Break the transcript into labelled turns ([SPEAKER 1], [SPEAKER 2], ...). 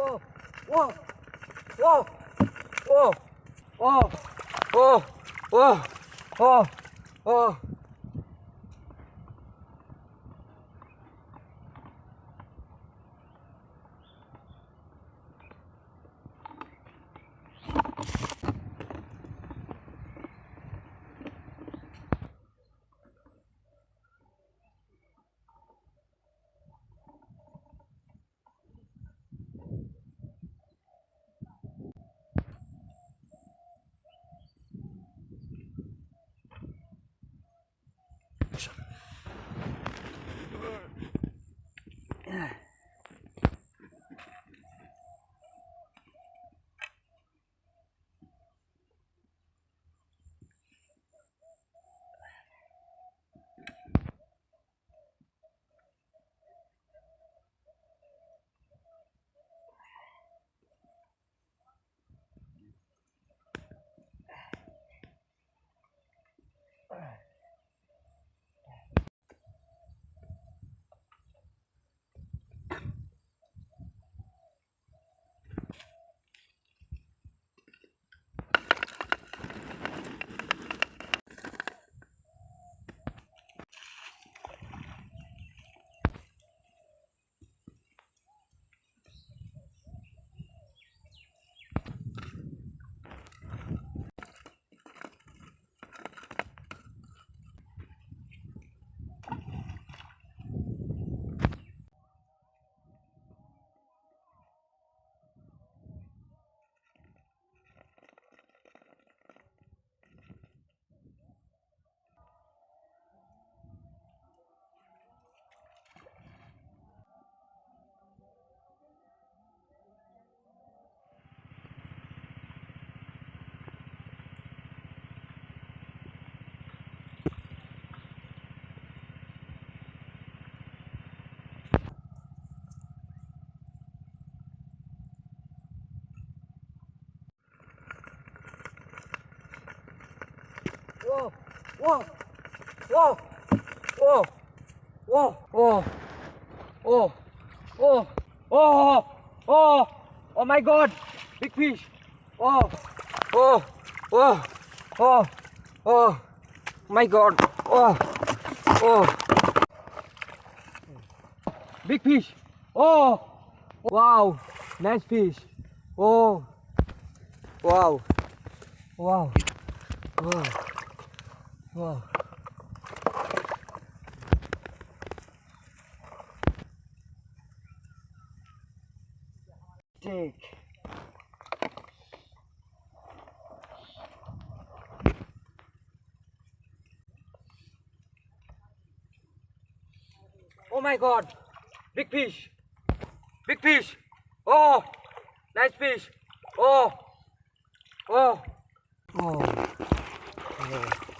[SPEAKER 1] Whoa, whoa, whoa, whoa, whoa, whoa, whoa, whoa, whoa. Whoa, whoa, whoa, whoa, whoa, whoa, whoa, whoa, oh, oh, oh my God, big fish, oh, oh, oh, oh, oh, my God, oh, oh, big fish, oh, wow, nice fish, oh, wow, wow, wow. Wow. Take. Oh my God. Big fish. Big fish. Oh. Nice fish. Oh. Oh. Oh. Oh.